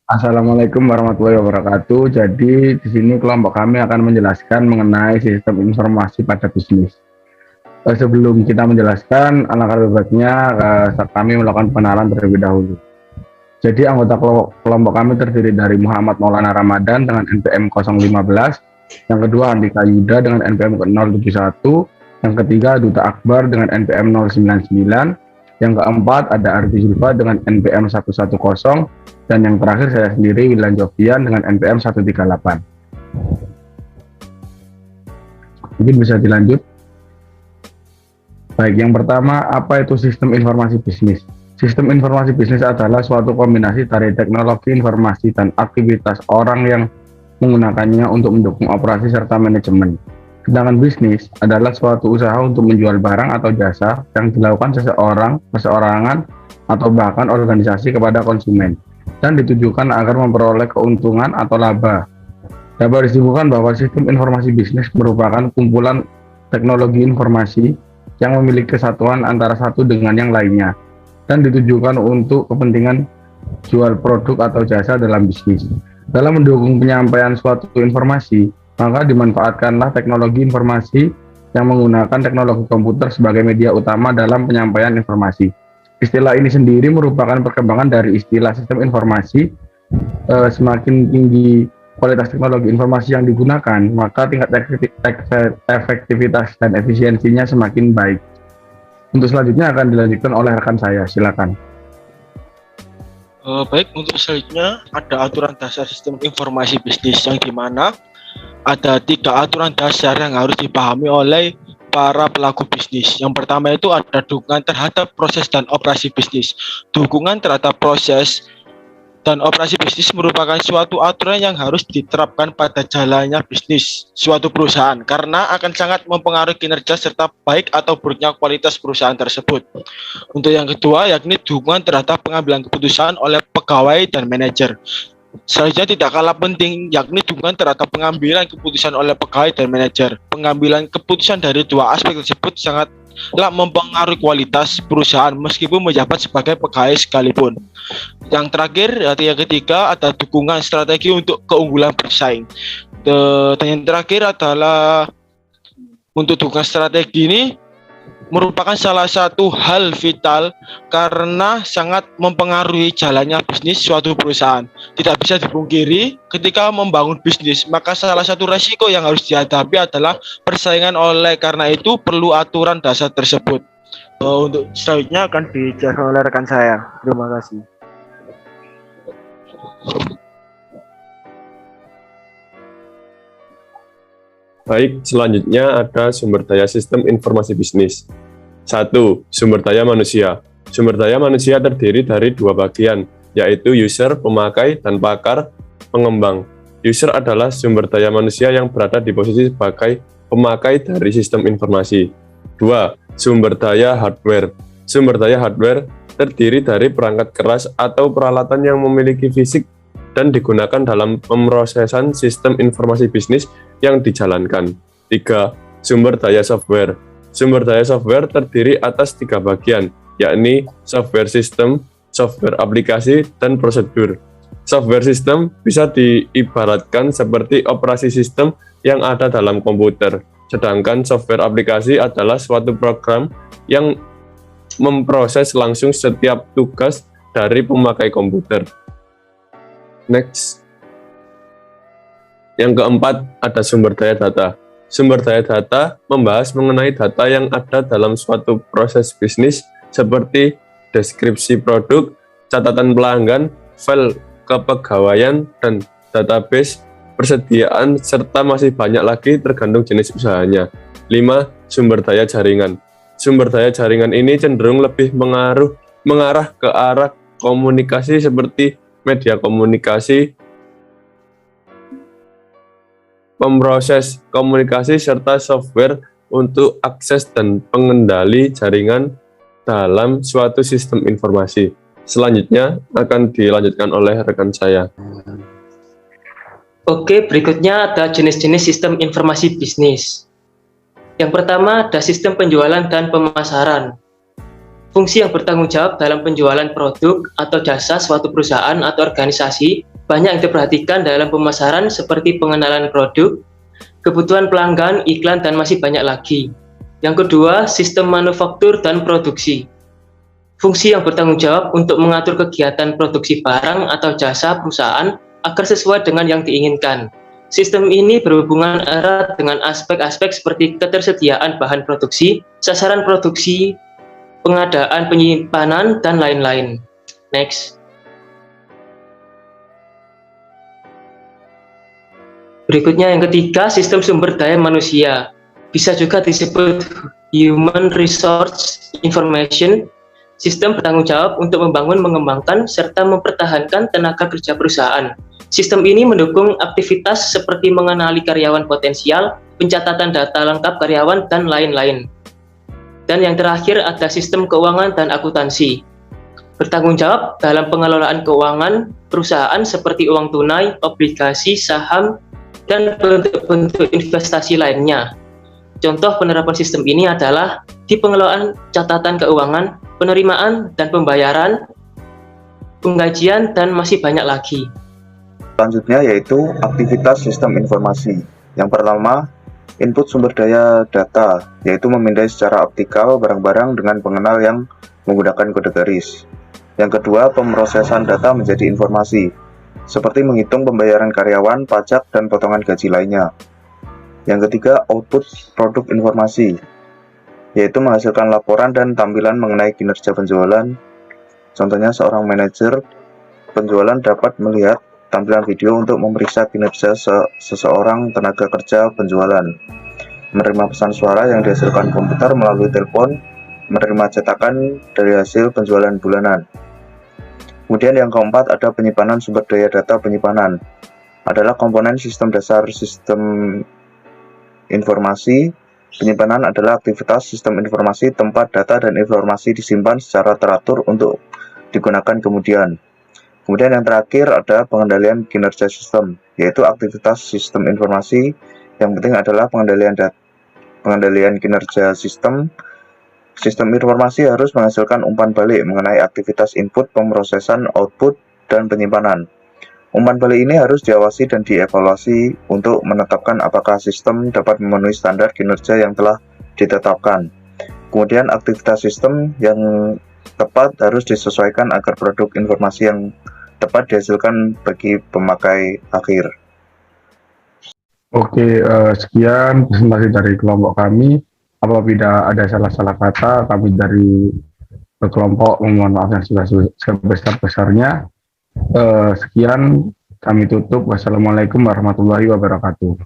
Assalamualaikum warahmatullahi wabarakatuh. Jadi di sini kelompok kami akan menjelaskan mengenai sistem informasi pada bisnis. Sebelum kita menjelaskan, alangkah lebih baiknya kami melakukan pengenalan terlebih dahulu. Jadi anggota kelompok kami terdiri dari Muhammad Maulana Ramadan dengan NPM 015, yang kedua Andika Yuda dengan NPM 071, yang ketiga Duta Akbar dengan NPM 099, yang keempat ada Arfi Zulfa dengan NPM 110, dan yang terakhir saya sendiri Wilan Jovian dengan NPM 138. Mungkin bisa dilanjut. Baik, yang pertama, apa itu sistem informasi bisnis? Sistem informasi bisnis adalah suatu kombinasi dari teknologi informasi dan aktivitas orang yang menggunakannya untuk mendukung operasi serta manajemen. Sedangkan bisnis adalah suatu usaha untuk menjual barang atau jasa yang dilakukan perseorangan, atau bahkan organisasi kepada konsumen, dan ditujukan agar memperoleh keuntungan atau laba. Dapat disimpulkan bahwa sistem informasi bisnis merupakan kumpulan teknologi informasi yang memiliki kesatuan antara satu dengan yang lainnya, dan ditujukan untuk kepentingan jual produk atau jasa dalam bisnis. Dalam mendukung penyampaian suatu informasi, maka dimanfaatkanlah teknologi informasi yang menggunakan teknologi komputer sebagai media utama dalam penyampaian informasi. Istilah ini sendiri merupakan perkembangan dari istilah sistem informasi. Semakin tinggi kualitas teknologi informasi yang digunakan, maka tingkat efektivitas dan efisiensinya semakin baik. Untuk selanjutnya akan dilanjutkan oleh rekan saya, silakan. Baik, untuk selanjutnya ada aturan dasar sistem informasi bisnis yang dimana ada 3 aturan dasar yang harus dipahami oleh para pelaku bisnis. Yang pertama itu ada dukungan terhadap proses dan operasi bisnis. Dukungan terhadap proses dan operasi bisnis merupakan suatu aturan yang harus diterapkan pada jalannya bisnis suatu perusahaan karena akan sangat mempengaruhi kinerja serta baik atau buruknya kualitas perusahaan tersebut. Untuk yang kedua yakni dukungan terhadap pengambilan keputusan oleh pegawai dan manajer. Selanjutnya tidak kalah penting yakni dukungan terhadap pengambilan keputusan oleh pegawai dan manajer. Pengambilan keputusan dari dua aspek tersebut sangatlah mempengaruhi kualitas perusahaan meskipun menjabat sebagai pegawai sekalipun. Yang terakhir, yang ketiga ada dukungan strategi untuk keunggulan bersaing. Dan yang terakhir adalah untuk dukungan strategi ini merupakan salah satu hal vital karena sangat mempengaruhi jalannya bisnis suatu perusahaan. Tidak bisa dipungkiri ketika membangun bisnis, maka salah satu resiko yang harus dihadapi adalah persaingan. Oleh karena itu perlu aturan dasar tersebut. Untuk selanjutnya akan dijelaskan oleh rekan saya. Terima kasih. Baik, selanjutnya ada sumber daya sistem informasi bisnis. 1. Sumber daya manusia. Sumber daya manusia terdiri dari 2 bagian, yaitu user, pemakai, dan pakar, pengembang. User adalah sumber daya manusia yang berada di posisi sebagai pemakai dari sistem informasi. 2. Sumber daya hardware. Sumber daya hardware terdiri dari perangkat keras atau peralatan yang memiliki fisik dan digunakan dalam pemrosesan sistem informasi bisnis yang dijalankan. 3. Sumber daya software. Sumber daya software terdiri atas 3 bagian, yakni software system, software aplikasi, dan prosedur. Software system bisa diibaratkan seperti operasi sistem yang ada dalam komputer, sedangkan software aplikasi adalah suatu program yang memproses langsung setiap tugas dari pemakai komputer. Next. Yang keempat, ada sumber daya data. Sumber daya data membahas mengenai data yang ada dalam suatu proses bisnis seperti deskripsi produk, catatan pelanggan, file kepegawaian, dan database persediaan, serta masih banyak lagi tergantung jenis usahanya. 5. Sumber daya jaringan. Sumber daya jaringan ini cenderung lebih mengarah ke arah komunikasi seperti media komunikasi, pemroses komunikasi, serta software untuk akses dan pengendali jaringan dalam suatu sistem informasi. Selanjutnya akan dilanjutkan oleh rekan saya. Oke, berikutnya ada jenis-jenis sistem informasi bisnis. Yang pertama ada sistem penjualan dan pemasaran. Fungsi yang bertanggung jawab dalam penjualan produk atau jasa suatu perusahaan atau organisasi banyak yang diperhatikan dalam pemasaran seperti pengenalan produk, kebutuhan pelanggan, iklan, dan masih banyak lagi. Yang kedua, sistem manufaktur dan produksi. Fungsi yang bertanggung jawab untuk mengatur kegiatan produksi barang atau jasa perusahaan agar sesuai dengan yang diinginkan. Sistem ini berhubungan erat dengan aspek-aspek seperti ketersediaan bahan produksi, sasaran produksi, pengadaan, penyimpanan, dan lain-lain. Next. Berikutnya yang ketiga, sistem sumber daya manusia. Bisa juga disebut Human Resource Information. Sistem bertanggung jawab untuk membangun, mengembangkan, serta mempertahankan tenaga kerja perusahaan. Sistem ini mendukung aktivitas seperti mengenali karyawan potensial, pencatatan data lengkap karyawan, dan lain-lain. Dan yang terakhir ada sistem keuangan dan akuntansi. Bertanggung jawab dalam pengelolaan keuangan perusahaan seperti uang tunai, obligasi, saham, dan bentuk-bentuk investasi lainnya. Contoh penerapan sistem ini adalah di pengelolaan catatan keuangan, penerimaan dan pembayaran, penggajian, dan masih banyak lagi. Selanjutnya yaitu aktivitas sistem informasi. Yang pertama, input sumber daya data, yaitu memindai secara optikal barang-barang dengan pengenal yang menggunakan kode garis. Yang kedua, pemrosesan data menjadi informasi, seperti menghitung pembayaran karyawan, pajak, dan potongan gaji lainnya. Yang ketiga, output produk informasi, yaitu menghasilkan laporan dan tampilan mengenai kinerja penjualan. Contohnya, seorang manajer penjualan dapat melihat tampilan video untuk memeriksa kinerja seseorang tenaga kerja penjualan, menerima pesan suara yang dihasilkan komputer melalui telepon, menerima cetakan dari hasil penjualan bulanan. Kemudian yang keempat ada penyimpanan sumber daya data. Penyimpanan adalah komponen sistem dasar sistem informasi. Penyimpanan adalah aktivitas sistem informasi tempat data dan informasi disimpan secara teratur untuk digunakan kemudian. Kemudian yang terakhir ada pengendalian kinerja sistem, yaitu aktivitas sistem informasi. Yang penting adalah pengendalian kinerja sistem. Sistem informasi harus menghasilkan umpan balik mengenai aktivitas input, pemrosesan, output, dan penyimpanan. Umpan balik ini harus diawasi dan dievaluasi untuk menetapkan apakah sistem dapat memenuhi standar kinerja yang telah ditetapkan. Kemudian aktivitas sistem yang tepat harus disesuaikan agar produk informasi yang tepat dihasilkan bagi pemakai akhir. Oke, sekian presentasi dari kelompok kami. Apabila ada salah-salah kata, kami dari kelompok memohon maaf yang sebesar-besarnya. Sekian, kami tutup. Wassalamualaikum warahmatullahi wabarakatuh.